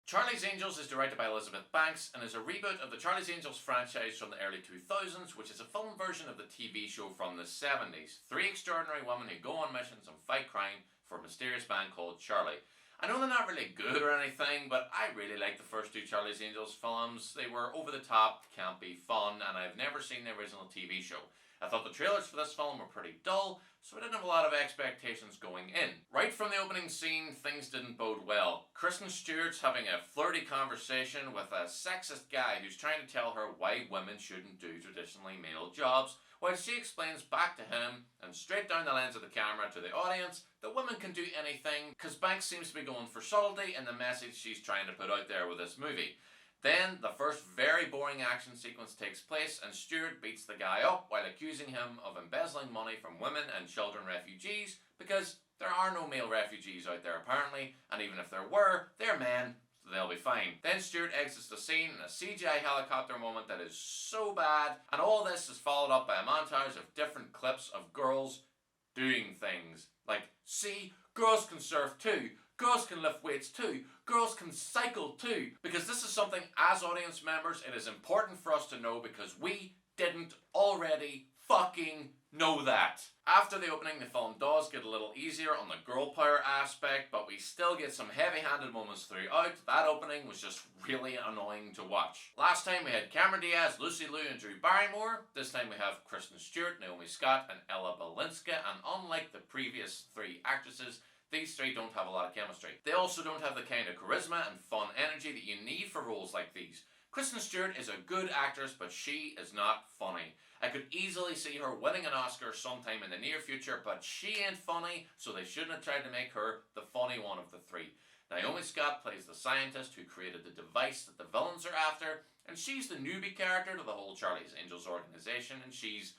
Charlie's Angels is directed by Elizabeth Banks and is a reboot of the Charlie's Angels franchise from the early 2000s, which is a film version of the TV show from the 70s. Three extraordinary women who go on missions and fight crime for a mysterious man called Charlie. I know they're not really good or anything, but I really like the first two Charlie's Angels films. They were over the top, campy, fun, and I've never seen the original TV show. I thought the trailers for this film were pretty dull, so I didn't have a lot of expectations going in. Right from the opening scene, things didn't bode well. Kristen Stewart's having a flirty conversation with a sexist guy who's trying to tell her why women shouldn't do traditionally male jobs, while she explains back to him and straight down the lens of the camera to the audience that women can do anything, because Banks seems to be going for subtlety in the message she's trying to put out there with this movie. Then, the first very boring action sequence takes place and Stewart beats the guy up while accusing him of embezzling money from women and children refugees, because there are no male refugees out there apparently, and even if there were, they're men, so they'll be fine. Then Stewart exits the scene in a CGI helicopter moment that is so bad, and all this is followed up by a montage of different clips of girls doing things. Like, see, girls can surf too. Girls can lift weights too. Girls can cycle too. Because this is something, as audience members, it is important for us to know because we didn't already fucking know that. After the opening, the film does get a little easier on the girl power aspect, but we still get some heavy-handed moments throughout. That opening was just really annoying to watch. Last time we had Cameron Diaz, Lucy Liu and Drew Barrymore. This time we have Kristen Stewart, Naomi Scott and Ella Balinska, and unlike the previous three actresses, these three don't have a lot of chemistry. They also don't have the kind of charisma and fun energy that you need for roles like these. Kristen Stewart is a good actress, but she is not funny. I could easily see her winning an Oscar sometime in the near future, but she ain't funny, so they shouldn't have tried to make her the funny one of the three. Naomi Scott plays the scientist who created the device that the villains are after, and she's the newbie character to the whole Charlie's Angels organization, and she's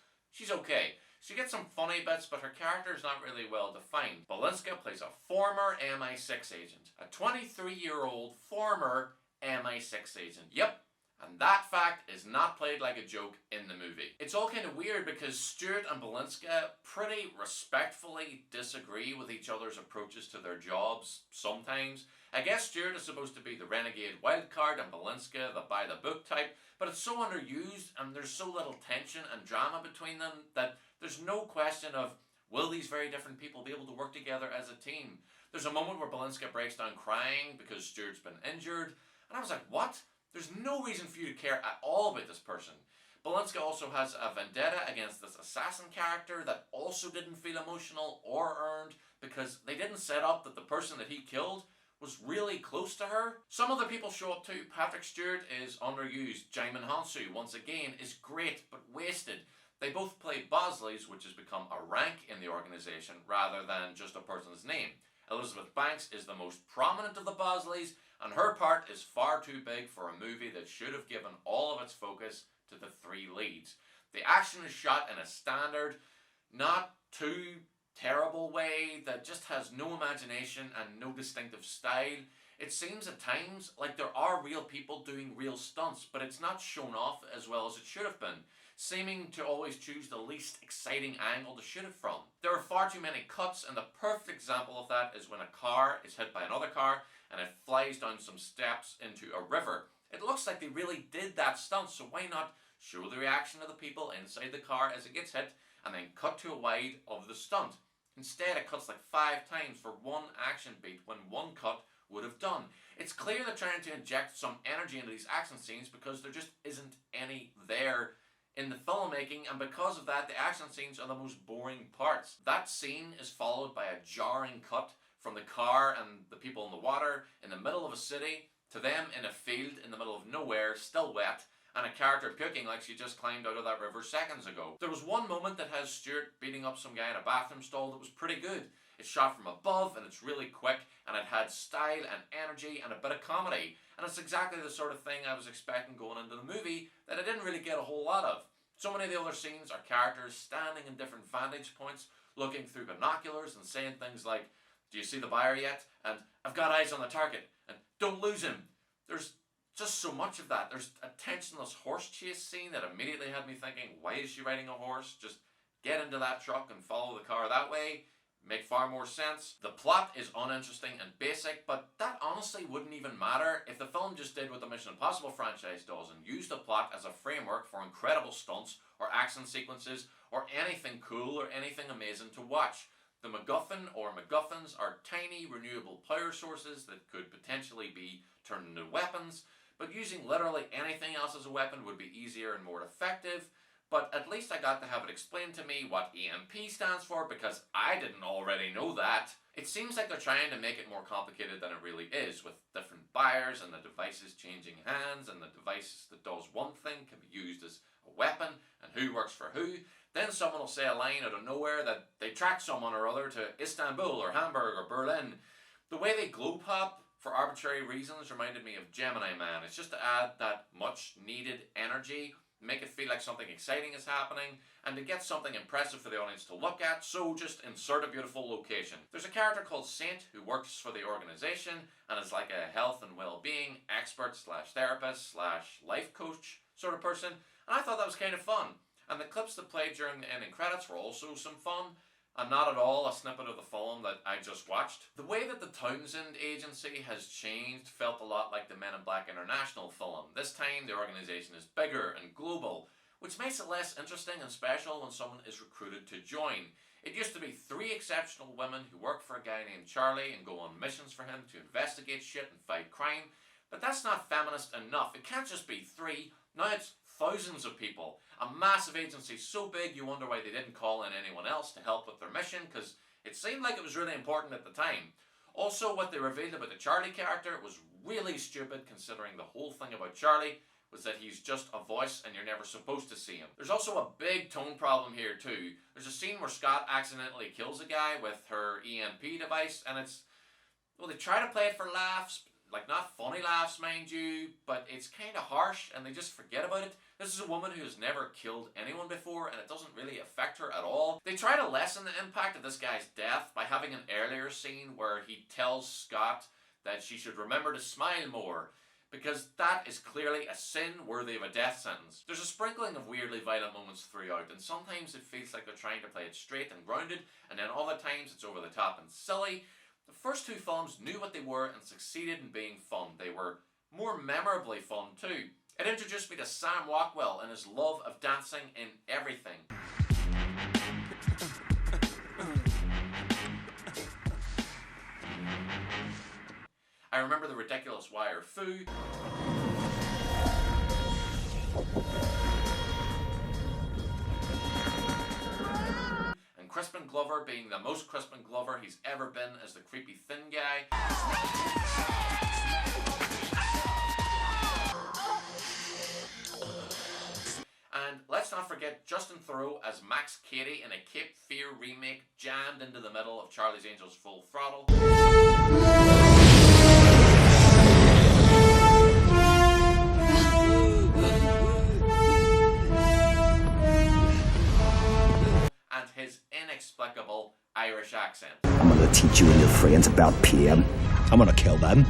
okay. She gets some funny bits, but her character is not really well defined. Balinska plays a former MI6 agent. A 23-year-old former MI6 agent. Yep. And that fact is not played like a joke in the movie. It's all kind of weird because Stewart and Balinska pretty respectfully disagree with each other's approaches to their jobs sometimes. I guess Stewart is supposed to be the renegade wildcard and Balinska the by-the-book type, but it's so underused and there's so little tension and drama between them that there's no question of, will these very different people be able to work together as a team? There's a moment where Balinska breaks down crying because Stewart's been injured, and I was like, what? There's no reason for you to care at all about this person. Balinska also has a vendetta against this assassin character that also didn't feel emotional or earned because they didn't set up that the person that he killed was really close to her. Some other people show up too. Patrick Stewart is underused. Djimon Hounsou, once again, is great but wasted. They both play Bosleys, which has become a rank in the organisation rather than just a person's name. Elizabeth Banks is the most prominent of the Bosleys, and her part is far too big for a movie that should have given all of its focus to the three leads. The action is shot in a standard, not too terrible way that just has no imagination and no distinctive style. It seems at times like there are real people doing real stunts, but it's not shown off as well as it should have been, seeming to always choose the least exciting angle to shoot it from. There are far too many cuts, and the perfect example of that is when a car is hit by another car and it flies down some steps into a river. It looks like they really did that stunt, so why not show the reaction of the people inside the car as it gets hit and then cut to a wide of the stunt. Instead, it cuts like 5 times for one action beat when one cut would have done. It's clear they're trying to inject some energy into these action scenes because there just isn't any there in the filmmaking, and because of that, the action scenes are the most boring parts. That scene is followed by a jarring cut from the car and the people in the water in the middle of a city to them in a field in the middle of nowhere, still wet, and a character puking like she just climbed out of that river seconds ago. There was one moment that has Stewart beating up some guy in a bathroom stall that was pretty good. It's shot from above and it's really quick and it had style and energy and a bit of comedy. And it's exactly the sort of thing I was expecting going into the movie that I didn't really get a whole lot of. So many of the other scenes are characters standing in different vantage points, looking through binoculars and saying things like, "Do you see the buyer yet?" and "I've got eyes on the target," and "Don't lose him." There's just so much of that. There's a tensionless horse chase scene that immediately had me thinking, why is she riding a horse? Just get into that truck and follow the car that way. make far more sense. The plot is uninteresting and basic, but that honestly wouldn't even matter if the film just did what the Mission Impossible franchise does and used the plot as a framework for incredible stunts or action sequences or anything cool or anything amazing to watch. The MacGuffin or MacGuffins are tiny renewable power sources that could potentially be turned into weapons, but using literally anything else as a weapon would be easier and more effective. But at least I got to have it explained to me what EMP stands for, because I didn't already know that. It seems like they're trying to make it more complicated than it really is, with different buyers and the devices changing hands, and the device that does one thing can be used as a weapon, and who works for who. Then someone will say a line out of nowhere that they tracked someone or other to Istanbul or Hamburg or Berlin. The way they globe hop for arbitrary reasons reminded me of Gemini Man. It's just to add that much needed energy, make it feel like something exciting is happening, and to get something impressive for the audience to look at, so just insert a beautiful location. There's a character called Saint who works for the organization and is like a health and well-being expert slash therapist slash life coach sort of person, and I thought that was kind of fun. And the clips that played during the ending credits were also some fun, and not at all a snippet of the film that I just watched. The way that the Townsend Agency has changed felt a lot like the Men in Black International film. This time the organisation is bigger and global, which makes it less interesting and special when someone is recruited to join. It used to be 3 exceptional women who work for a guy named Charlie and go on missions for him to investigate shit and fight crime. But that's not feminist enough. It can't just be 3. Now it's thousands of people. A massive agency so big you wonder why they didn't call in anyone else to help with their mission, because it seemed like it was really important at the time. Also, what they revealed about the Charlie character was really stupid, considering the whole thing about Charlie was that he's just a voice and you're never supposed to see him. There's also a big tone problem here too. There's a scene where Scott accidentally kills a guy with her EMP device, and it's, well, they try to play it for laughs, like not funny laughs mind you, but it's kind of harsh and they just forget about it. This is a woman who has never killed anyone before and it doesn't really affect her at all. They try to lessen the impact of this guy's death by having an earlier scene where he tells Scott that she should remember to smile more, because that is clearly a sin worthy of a death sentence. There's a sprinkling of weirdly violent moments throughout, and sometimes it feels like they're trying to play it straight and grounded, and then other times it's over the top and silly. The first 2 films knew what they were and succeeded in being fun. They were more memorably fun too. It introduced me to Sam Rockwell and his love of dancing in everything. I remember the ridiculous wire foo, and Crispin Glover being the most Crispin Glover he's ever been as the creepy thin guy. And let's not forget Justin Theroux as Max Cady in a Cape Fear remake jammed into the middle of Charlie's Angels Full Throttle. And his inexplicable Irish accent. I'm gonna teach you and your friends about PM. I'm gonna kill them,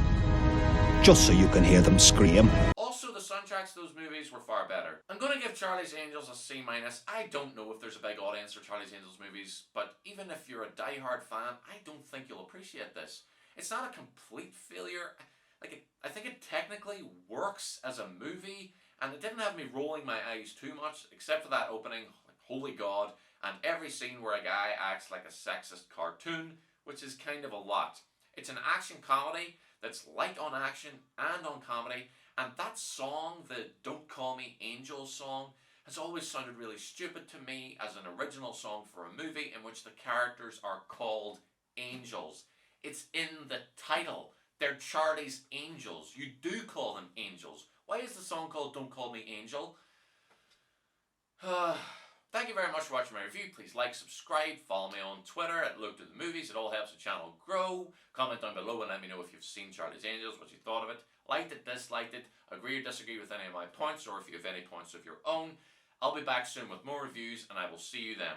just so you can hear them scream. Also, the soundtracks to those movies were far better. I'm going to give Charlie's Angels a C-. I don't know if there's a big audience for Charlie's Angels movies, but even if you're a die-hard fan, I don't think you'll appreciate this. It's not a complete failure. I think it technically works as a movie, and it didn't have me rolling my eyes too much, except for that opening, like, holy god, and every scene where a guy acts like a sexist cartoon, which is kind of a lot. It's an action comedy that's light on action and on comedy, and that song, the Don't Call Me Angel song, has always sounded really stupid to me as an original song for a movie in which the characters are called angels. It's in the title. They're Charlie's Angels. You do call them angels. Why is the song called Don't Call Me Angel? Thank you very much for watching my review. Please like, subscribe, follow me on Twitter at Look to the Movies. It all helps the channel grow. Comment down below and let me know if you've seen Charlie's Angels, what you thought of it. Liked it, disliked it, agree or disagree with any of my points, or if you have any points of your own. I'll be back soon with more reviews, and I will see you then.